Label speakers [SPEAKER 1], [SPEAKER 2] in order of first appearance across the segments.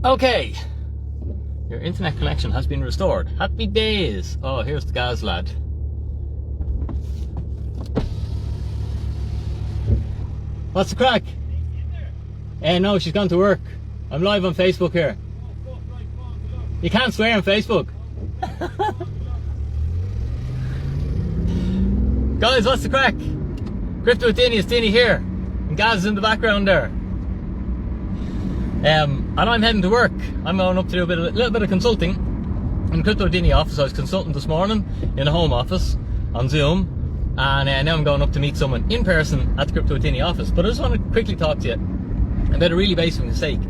[SPEAKER 1] Okay, your internet connection has been restored. Happy days. Oh, here's the Gaz lad. What's the crack? No, she's gone to work. I'm live on Facebook here. You can't swear on Facebook. Guys, what's the crack? Crypto with Dinny, it's Dinny here. And Gaz is in the background there. And I'm heading to work. I'm going up to do a little bit of consulting in the Crypto with Dinny office. I was consulting this morning in the home office on Zoom. And now I'm going up to meet someone in person at the Crypto with Dinny office. But I just want to quickly talk to you about a really basic mistake,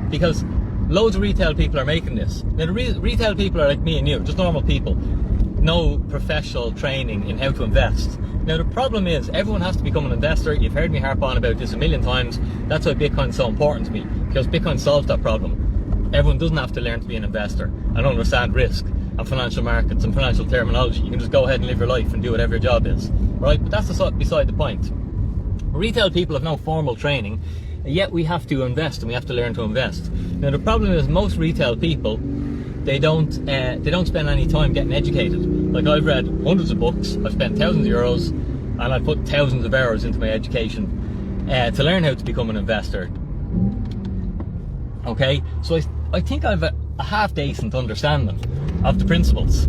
[SPEAKER 1] because loads of retail people are making this. Now the retail people are like me and you, just normal people. No professional training in how to invest. Now the problem is, everyone has to become an investor. You've heard me harp on about this a million times. That's why Bitcoin's so important to me, because Bitcoin solves that problem. Everyone doesn't have to learn to be an investor and understand risk and financial markets and financial terminology. You can just go ahead and live your life and do whatever your job is, right? But that's beside the point. Retail people have no formal training, yet we have to invest and we have to learn to invest. Now the problem is, most retail people, they don't spend any time getting educated. Like, I've read hundreds of books, I've spent thousands of euros, and I've put thousands of hours into my education to learn how to become an investor. Okay, so I think I've a half decent understanding of the principles,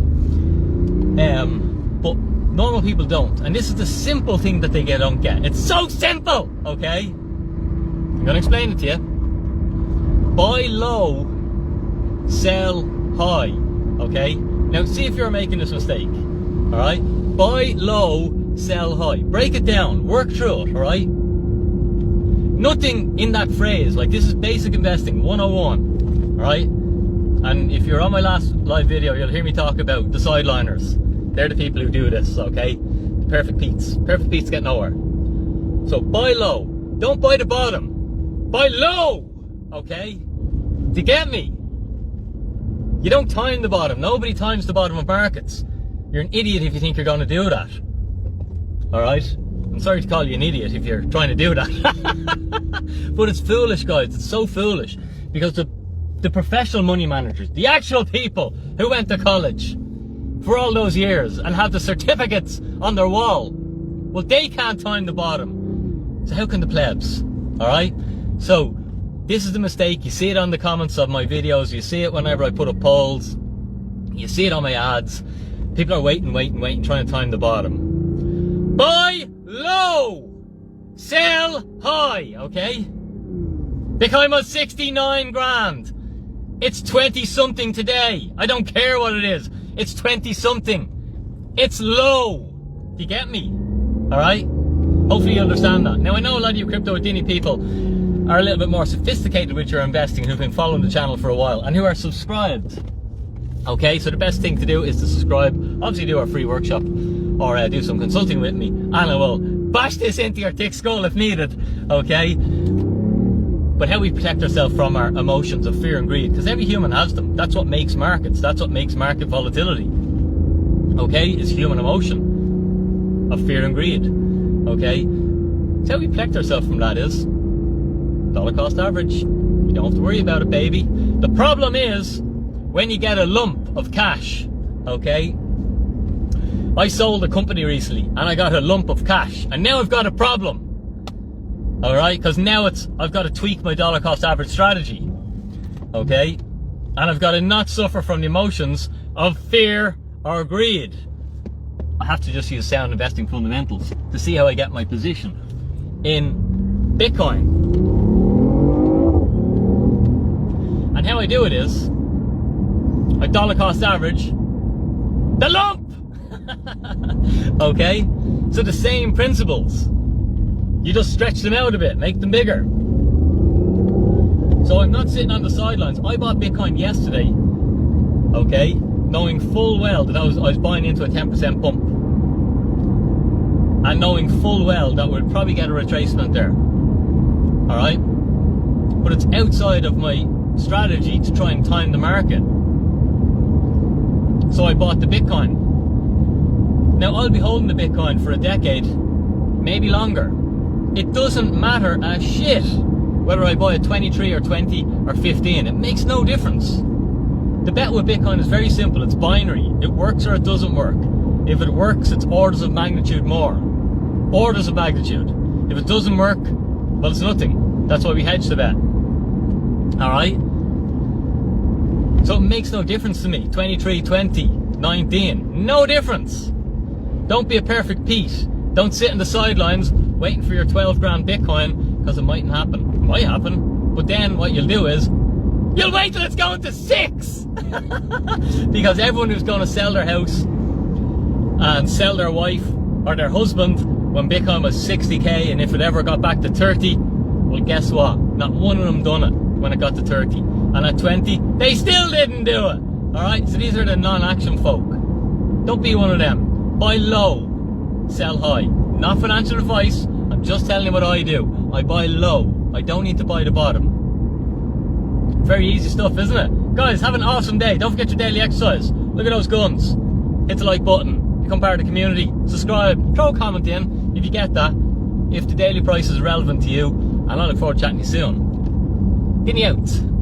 [SPEAKER 1] but normal people don't. And this is the simple thing that they don't get. It's so simple. Okay, I'm gonna explain it to you. Buy low, sell high. Okay, now see if you're making this mistake. All right, buy low, sell high. Break it down, work through it. All right, nothing in that phrase, like, this is basic investing 101. All right, and if you're on my last live video, you'll hear me talk about the sideliners. They're the people who do this. Okay, the perfect Pete's get nowhere. So buy low, don't buy the bottom, buy low. Okay, do you get me? You don't time the bottom. Nobody times the bottom of markets. You're an idiot if you think you're going to do that. Alright? I'm sorry to call you an idiot if you're trying to do that. But it's foolish, guys. It's so foolish. Because the professional money managers, the actual people who went to college for all those years and have the certificates on their wall, well, they can't time the bottom. So how can the plebs? Alright? So this is the mistake. You see it on the comments of my videos. You see it whenever I put up polls. You see it on my ads. People are waiting, trying to time the bottom. Buy low, sell high, okay? Bitcoin was 69 grand. It's 20 something today. I don't care what it is. It's 20 something. It's low. Do you get me? Alright? Hopefully you understand that. Now I know a lot of you Crypto with Dinny people are a little bit more sophisticated with your investing, who've been following the channel for a while and who are subscribed. Okay, so the best thing to do is to subscribe, obviously do our free workshop, or do some consulting with me, and I will bash this into your thick skull if needed. Okay, but how we protect ourselves from our emotions of fear and greed, because every human has them. That's what makes markets, that's what makes market volatility. Okay, is human emotion of fear and greed. Okay, so how we protect ourselves from that is dollar cost average. You don't have to worry about it, baby. The problem is when you get a lump of cash. Okay, I sold a company recently and I got a lump of cash, and now I've got a problem. All right, because now I've got to tweak my dollar cost average strategy. Okay, and I've got to not suffer from the emotions of fear or greed. I have to just use sound investing fundamentals to see how I get my position in Bitcoin. And how I do it is, I dollar cost average the lump. Okay, so the same principles, you just stretch them out a bit, make them bigger. So I'm not sitting on the sidelines. I bought Bitcoin yesterday, okay, knowing full well that I was buying into a 10% pump, and knowing full well that we'd probably get a retracement there. Alright, but it's outside of my strategy to try and time the market. So I bought the Bitcoin. Now I'll be holding the Bitcoin for a decade, maybe longer. It doesn't matter a shit. whether I buy a 23 or 20 or 15, it makes no difference. The bet with Bitcoin is very simple. It's binary. It works or it doesn't work. If it works, it's orders of magnitude more. Orders of magnitude. If it doesn't work, well, it's nothing. That's why we hedge the bet. Alright? So it makes no difference to me. 23, 20, 19. No difference. Don't be a perfect Pete. Don't sit in the sidelines waiting for your 12 grand Bitcoin, because it mightn't happen. It might happen. But then what you'll do is, you'll wait till it's going to 6! Because everyone who's going to sell their house and sell their wife or their husband when Bitcoin was 60k, and if it ever got back to 30, well, guess what? Not one of them done it when it got to 30. And at 20, they still didn't do it. Alright, so these are the non-action folk. Don't be one of them. Buy low, sell high. Not financial advice, I'm just telling you what I do. I buy low. I don't need to buy the bottom. Very easy stuff, isn't it? Guys, have an awesome day. Don't forget your daily exercise. Look at those guns. Hit the like button. Become part of the community. Subscribe. Throw a comment in if you get that. If the daily price is relevant to you. And I look forward to chatting to you soon. Get me out.